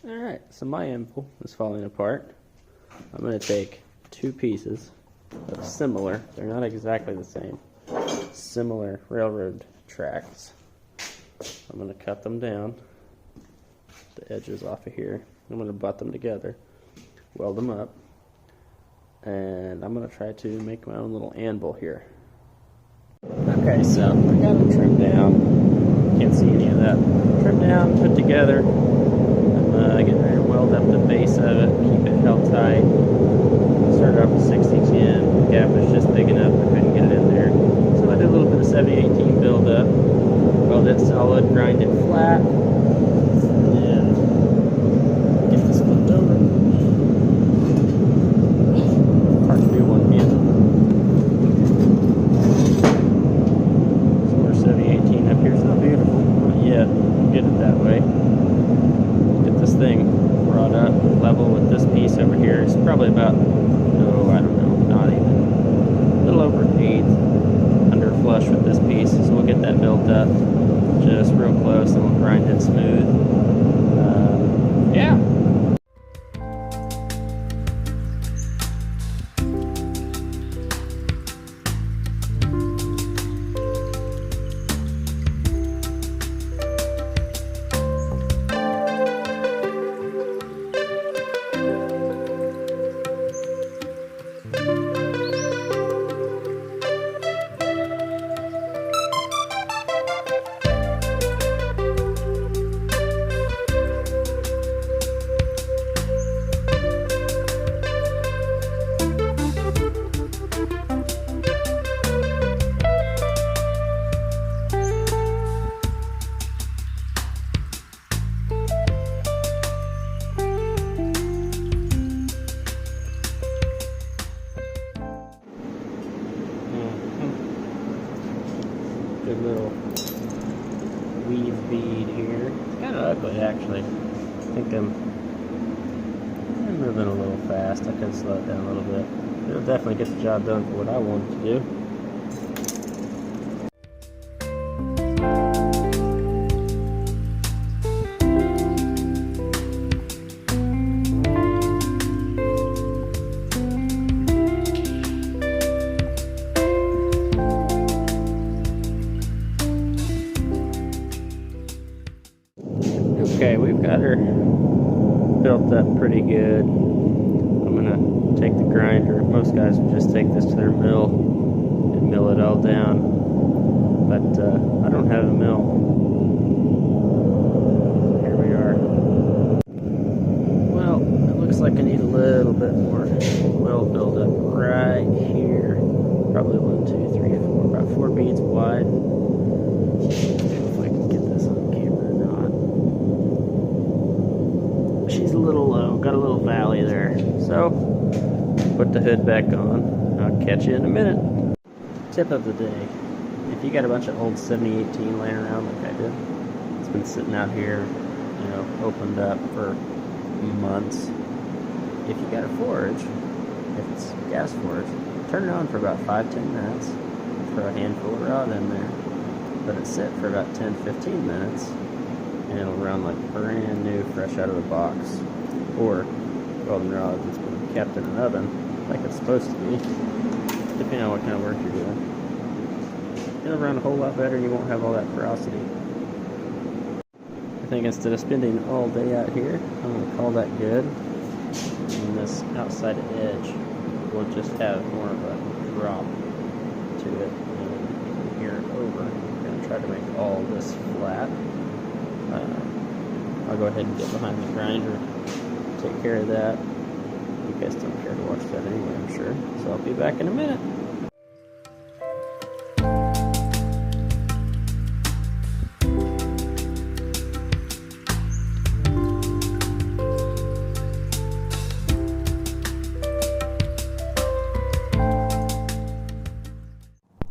Alright, so my anvil is falling apart. I'm going to take two pieces of similar, they're not exactly the same, similar railroad tracks. I'm going to cut them down, the edges off of here. I'm going to butt them together, weld them up, and I'm going to try to make my own little anvil here. Okay, so I got them trimmed down. Can't see any of that. Trimmed down, put together. I'm getting ready to weld up the base of it, keep it held tight. Started off with 60-10. The gap was just big enough, I couldn't get it in there. So I did a little bit of 70-18 build up. Weld it solid, grind it flat, and get this flipped over. Hard to do one hand. So we're 70-18 up here. It's not beautiful, not yet. We'll get it that way. Get this thing brought up level with this piece over here. It's probably about, I don't know, not even, a little over an eighth under flush with this piece. So we'll get that built up just real close, and we'll grind it smooth. Yeah. Good little weave bead here. It's kind of ugly, actually. I think I'm moving a little fast. I could slow it down a little bit. It'll definitely get the job done for what I wanted to do. Okay, we've got her built up pretty good. I'm gonna take the grinder. Most guys would just take this to their mill and mill it all down, but I don't have a mill. Here we are. Well, it looks like I need a little bit more weld buildup right here. Probably 1, 2, 3, 4, about 4 beads wide. She's a little low, got a little valley there. So, put the hood back on. I'll catch you in a minute. Tip of the day. If you got a bunch of old 70-18 laying around like I did, it's been sitting out here, opened up for months. If you got a forge, if it's gas forge, turn it on for about 5-10 minutes. Throw a handful of rod in there. Let it sit for about 10-15 minutes. And it'll run like brand new, fresh out of the box. Or welding rod that's been kept in an oven like it's supposed to be, depending on what kind of work you're doing. It'll run a whole lot better and you won't have all that porosity. I think instead of spending all day out here, I'm going to call that good. And this outside edge will just have more of a drop to it. And from here over, I'm going to try to make all this flat. I'll go ahead and get behind the grinder, take care of that. You guys don't care to watch that anyway, I'm sure. So I'll be back in a minute.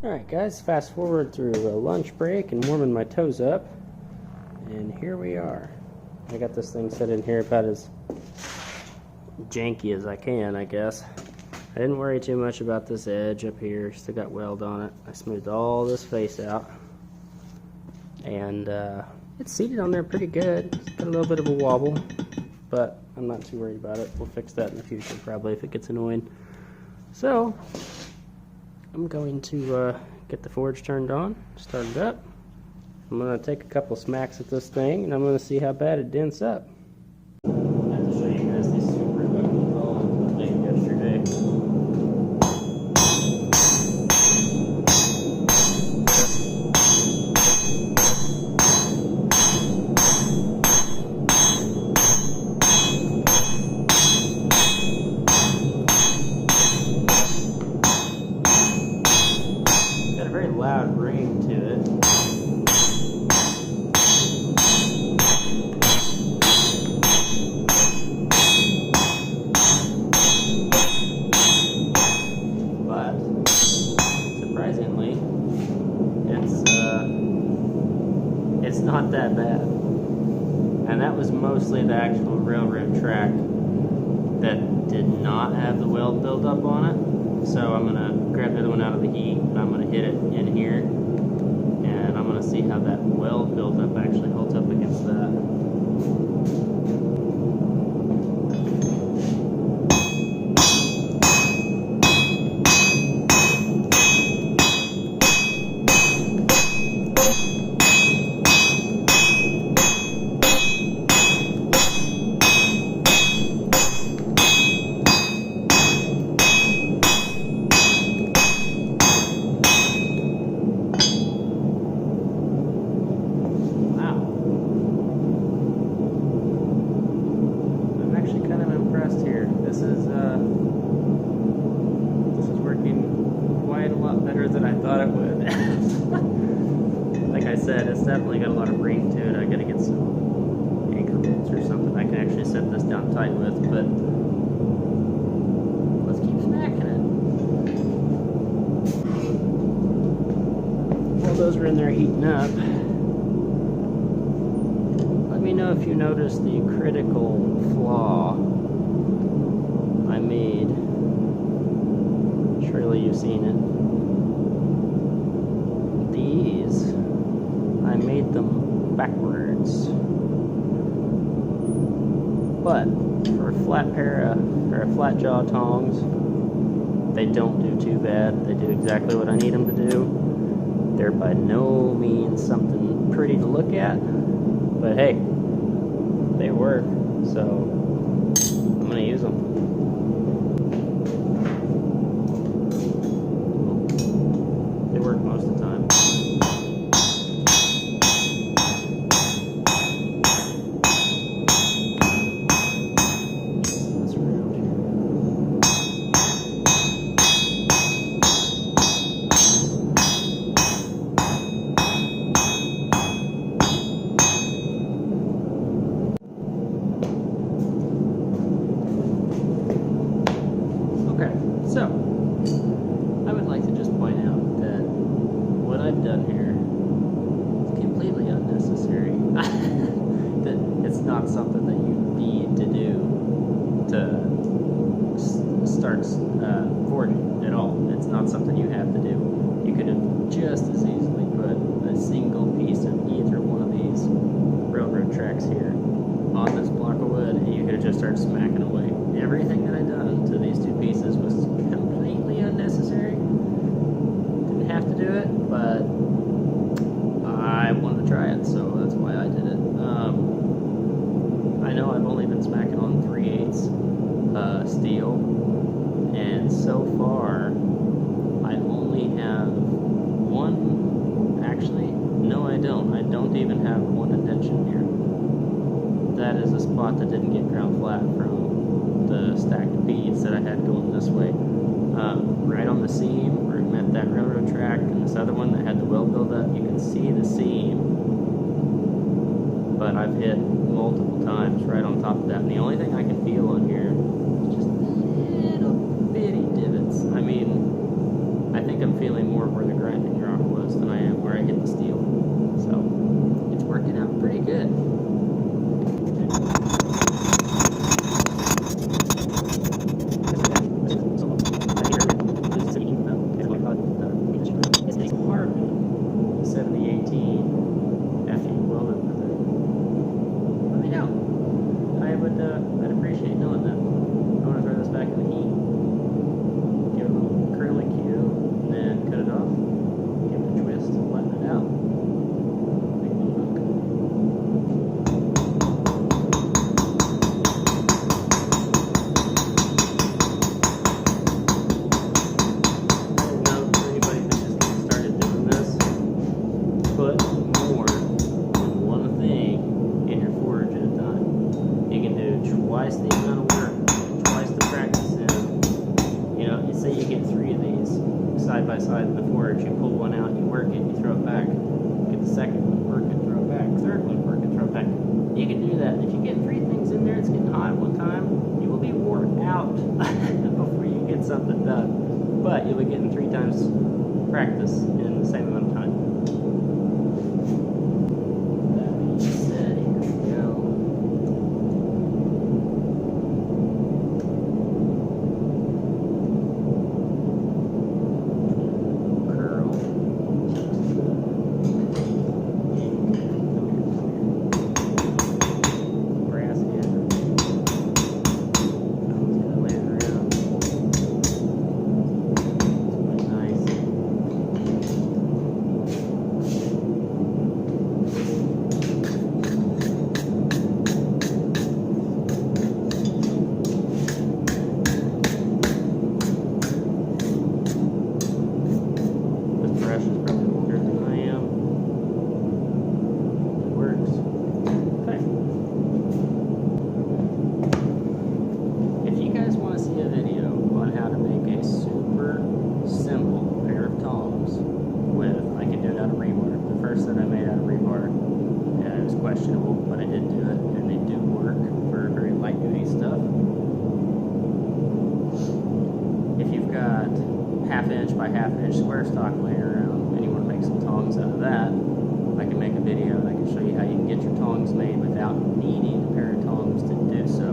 Alright guys, fast forward through a lunch break and warming my toes up. And here we are. I got this thing set in here about as janky as I can, I guess. I didn't worry too much about this edge up here. Still got weld on it. I smoothed all this face out. And it's seated on there pretty good. It's got a little bit of a wobble. but I'm not too worried about it. We'll fix that in the future probably if it gets annoying. So I'm going to get the forge turned on, start it up. I'm going to take a couple smacks at this thing, and I'm going to see how bad it dents up. I have to show you guys these super ugly columns I made yesterday. It's got a very loud ring to it. It's not that bad. And that was mostly the actual railroad track that did not have the weld buildup on it. So I'm gonna grab the other one out of the heat and I'm gonna hit it in here, and I'm gonna see how that weld buildup actually holds up against that. This is working quite a lot better than I thought it would. Like I said, it's definitely got a lot of ring to it. I gotta get some anchor bolts or something I can actually set this down tight with, but let's keep smacking it. While those are in there heating up, let me know if you notice the critical flaw I made. Surely you've seen it. These, I made them backwards. But for a flat pair of, or a flat jaw tongs, they don't do too bad. They do exactly what I need them to do. They're by no means something pretty to look at, but hey, they work, so I'm gonna use them. They work most of the time. This around here. Okay, so I would like to just point out that what I've done here is completely unnecessary. That it's not something that you need to do to start forging at all. It's not something you have to do. You could have just as easily put a single piece of either one of these railroad tracks here on this block of wood, and you could have just started smacking away. Everything that I done to these two pieces was completely unnecessary. Didn't have to do it, but I wanted to try it, so that's why I did it. I know I've only been smacking on 3/8 steel, and so far I only have one. Actually, no, I don't. I don't even have one indentation here. That is a spot that didn't get ground flat from the stacked beads that I had going this way. Right on the seam where it met that railroad track, and this other one that had the weld buildup, you can see the seam, but I've hit multiple times right on top of that, and the only thing I can feel on here is just little bitty divots. I mean, I think I'm feeling more where the grinding rock was than I am where I hit the steel, so it's working out pretty good. Let me know. twice the amount of work, twice the practice in. You know, say you get 3 of these side by side in the forge, you pull one out, you work it, you throw it back. Get the second one, work it, throw it back. Third one, work it, throw it back. You can do that. If you get 3 things in there, it's getting hot at one time, you will be worn out before you get something done. But you'll be getting 3 times practice in the same amount of time. That being said, here we go. Curl. Brass in. Lay it around. It's quite nice. This brush is probably older than I am. It works. Okay. If you guys want to see a video on how to make a super simple pair of tongs with, I can do it out of rebar. The first that I made out of rebar, it was questionable, but I did do it, and they do work for very light duty stuff. If you've got 1/2 inch by 1/2 inch square stock laying around and you want to make some tongs out of that, I can make a video and I can show you how you can get your tongs made without needing a pair of tongs to do so.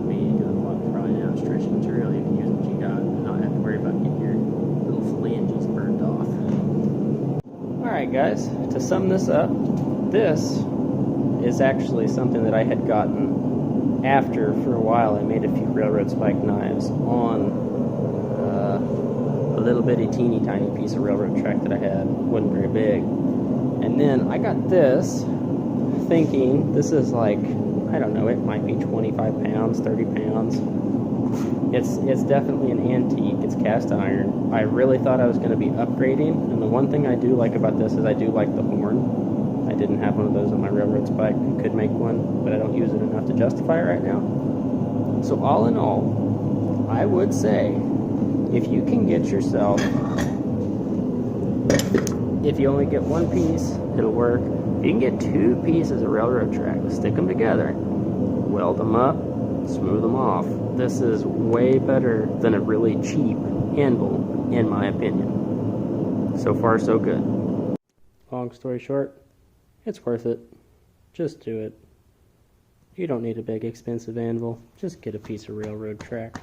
Me doing a lot of drying out, stretching material, you can use what you got and not have to worry about getting your little phalanges burned off. Alright guys, to sum this up, this is actually something that I had gotten after, for a while, I made a few railroad spike knives on a little bitty teeny tiny piece of railroad track that I had. Wasn't very big. And then I got this thinking this is like, I don't know, it might be 25 pounds, 30 pounds. It's definitely an antique. It's cast iron. I really thought I was going to be upgrading, and the one thing I do like about this is I do like the horn. I didn't have one of those on my railroad spike. I could make one, but I don't use it enough to justify it right now. So all in all, I would say if you can get yourself, if you only get 1 piece, it'll work. If you can get 2 pieces of railroad track, stick them together, weld them up, smooth them off. This is way better than a really cheap anvil, in my opinion. So far, so good. Long story short, it's worth it. Just do it. You don't need a big expensive anvil. Just get a piece of railroad track.